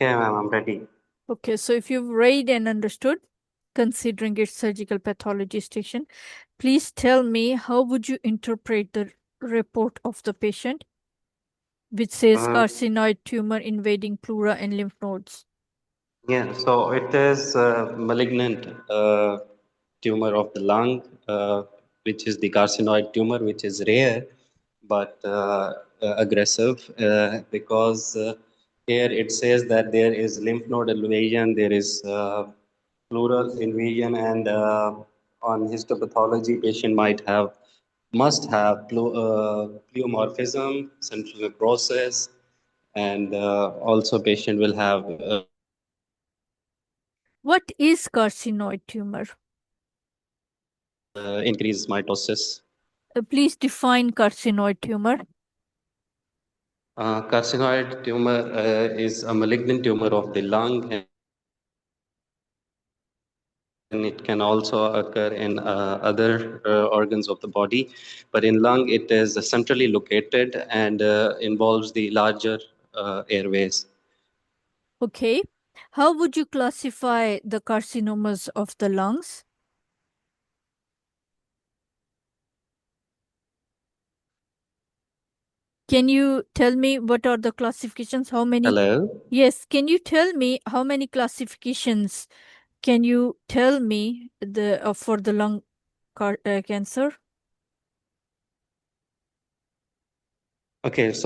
Okay, ma'am, I'm ready. Okay, so if you've read and understood, considering its surgical pathology station, please tell me how would you interpret the report of the patient, which says Uh, carcinoid tumor invading pleura and lymph nodes? yeah, so it is malignant tumor of the lung, which is the carcinoid tumor, which is rare but aggressive because here it says that there is lymph node invasion, there is pleural invasion, and on histopathology, patient must have pleomorphism, central necrosis, and also patient will have What is carcinoid tumor? increased mitosis. Please define carcinoid tumor. Carcinoid tumor is a malignant tumor of the lung, and it can also occur in other organs of the body. But in lung, it is centrally located and involves the larger airways. Okay. How would you classify the carcinomas of the lungs? Can you tell me what are the classifications? How many? Hello. Yes, can you tell me how many classifications can you tell me the for the lung cancer? Okay, so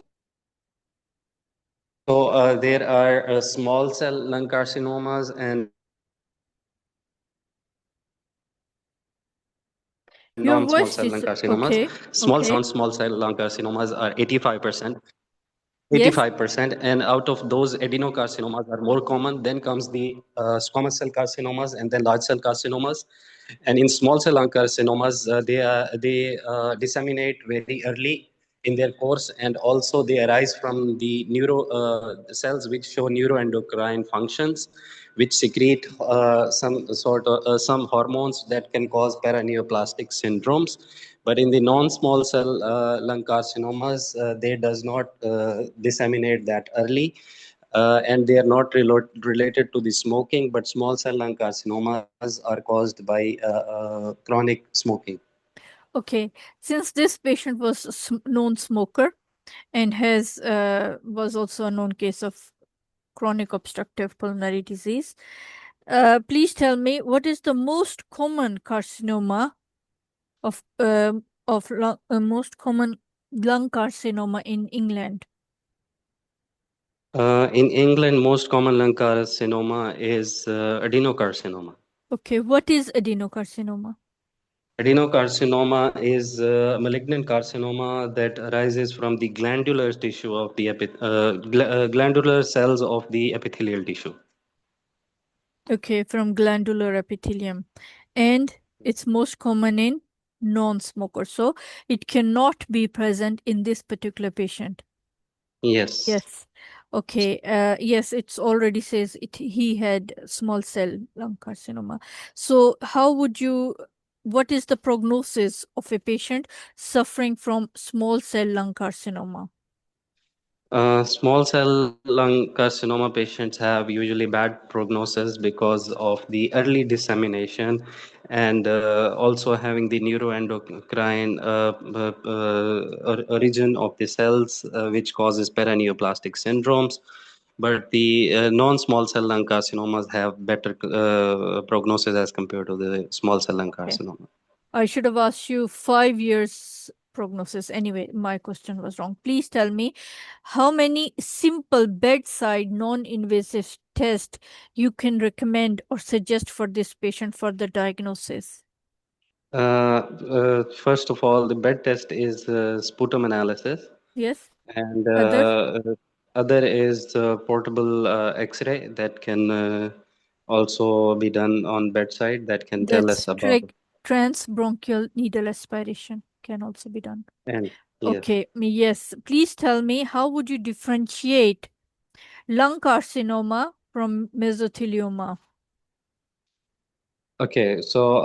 there are small cell lung carcinomas and Your non-small voice cell lung is carcinomas. okay. Small Okay. non-small cell lung carcinomas are 85%. Yes. 85%, and out of those, adenocarcinomas are more common. Then comes the squamous cell carcinomas, and then large cell carcinomas. And in small cell lung carcinomas, they disseminate very early in their course, and also they arise from the neuro cells which show neuroendocrine functions, which secrete some hormones that can cause paraneoplastic syndromes. But in the non-small cell lung carcinomas, they does not disseminate that early, and they are not related to the smoking. But small cell lung carcinomas are caused by chronic smoking. Okay. Since this patient was a known smoker and has was also a known case of chronic obstructive pulmonary disease, please tell me what is the most common carcinoma of lung, most common lung carcinoma in England? In England, most common lung carcinoma is adenocarcinoma. Okay, what is adenocarcinoma? Adenocarcinoma is a malignant carcinoma that arises from the glandular tissue of the glandular cells of the epithelial tissue. Okay, from glandular epithelium. And it's most common in non-smokers. So it cannot be present in this particular patient. Yes. Yes. Okay. Yes, it's already says he had small cell lung carcinoma. So how would you, what is the prognosis of a patient suffering from small cell lung carcinoma? Small cell lung carcinoma patients have usually bad prognosis because of the early dissemination and also having the neuroendocrine origin of the cells, which causes paraneoplastic syndromes. But the non-small cell lung carcinomas have better prognosis as compared to the small cell lung Okay. carcinoma. I should have asked you 5 years prognosis. Anyway, my question was wrong. Please tell me how many simple bedside non-invasive tests you can recommend or suggest for this patient for the diagnosis. First of all, the bed test is sputum analysis. Yes. And Other? other is portable X-ray that can also be done on bedside that can tell us That's about. transbronchial needle aspiration can also be done. And yes. Okay. Yes. Please tell me how would you differentiate lung carcinoma from mesothelioma? Okay, so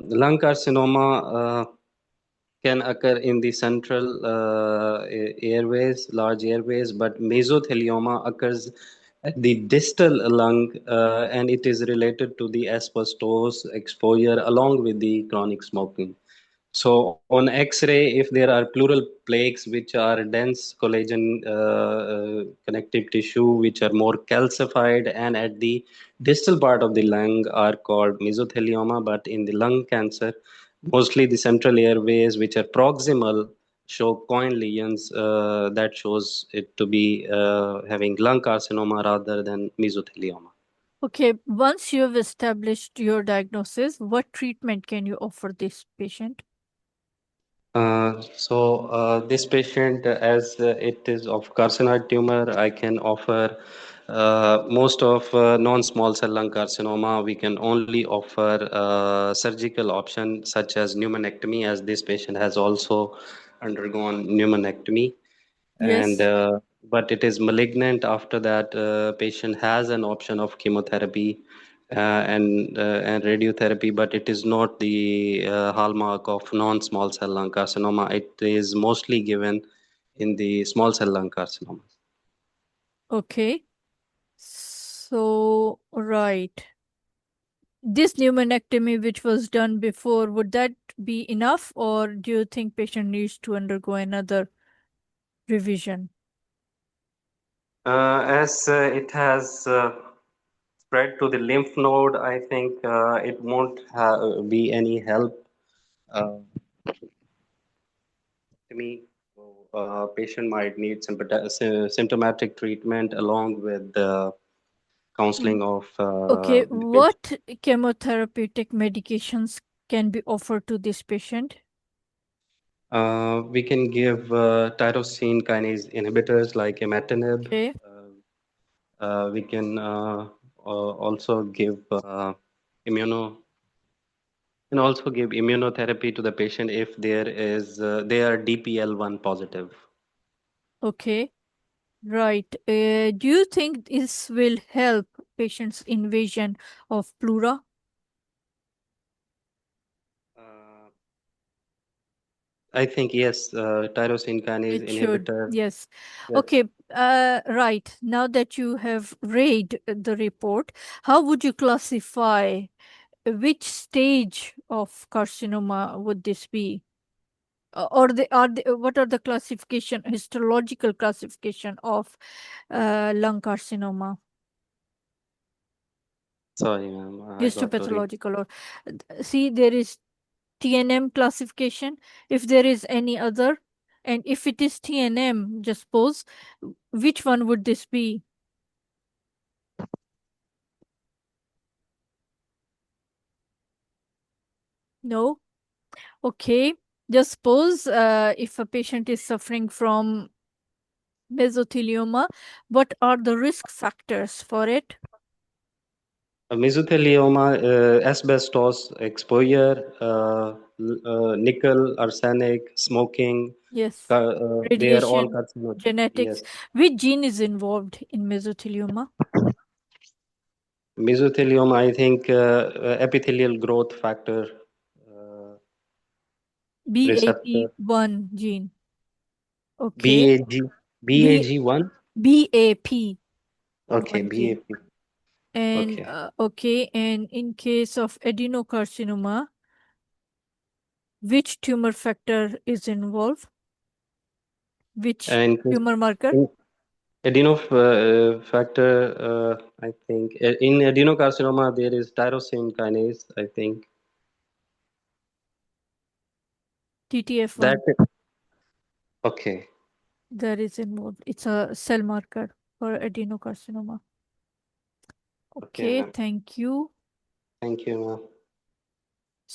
lung carcinoma can occur in the central airways, large airways, but mesothelioma occurs at the distal lung, and it is related to the asbestos exposure along with the chronic smoking. So on X-ray, if there are pleural plaques which are dense collagen connective tissue which are more calcified and at the distal part of the lung are called mesothelioma, but in the lung cancer, mostly the central airways which are proximal show coin lesions that shows it to be having lung carcinoma rather than mesothelioma. Okay, once you have established your diagnosis, what treatment can you offer this patient? This patient, as it is of carcinoid tumor, I can offer most of non-small cell lung carcinoma. We can only offer surgical option such as pneumonectomy, as this patient has also undergone pneumonectomy. And Yes. but it is malignant. After that, patient has an option of chemotherapy and radiotherapy, but it is not the hallmark of non-small cell lung carcinoma. It is mostly given in the small cell lung carcinoma. Okay. So, right. This pneumonectomy, which was done before, would that be enough, or do you think patient needs to undergo another revision? As it has spread to the lymph node, I think it won't be any help to me. So, patient might need symptomatic treatment along with counseling of Okay, the patient. what chemotherapeutic medications can be offered to this patient? We can give tyrosine kinase inhibitors like imatinib. Okay. We can also give immuno and also give immunotherapy to the patient if there is they are DPL1 positive. Okay. Right. Do you think this will help patients' invasion of pleura? Uh, I think yes, tyrosine kinase It should. inhibitor. Yes. Yes. Okay. Right. Now that you have read the report, how would you classify which stage of carcinoma would this be? Or what are the classification, histological classification of lung carcinoma? Sorry, ma'am, I got to read. Histopathological, or see, there is TNM classification, if there is any other, and if it is TNM, just suppose, which one would this be? No. Okay, just suppose if a patient is suffering from mesothelioma, what are the risk factors for it? Mesothelioma, asbestos exposure, nickel, arsenic, smoking. Yes. They are all Radiation, carcinogenic. genetics. Yes. Which gene is involved in mesothelioma? Mesothelioma, I think epithelial growth factor receptor. BAP1 gene. Okay. BAG, B BAG1. BAP Okay, one gene. BAP. And Okay. okay, and in case of adenocarcinoma, which tumor factor is involved? Which And tumor marker? in adeno factor, I think in adenocarcinoma there is tyrosine kinase. I think TTF1 that. Okay. that is involved. It's a cell marker for adenocarcinoma. Okay, Okay, ma'am. thank you. Thank you, ma'am.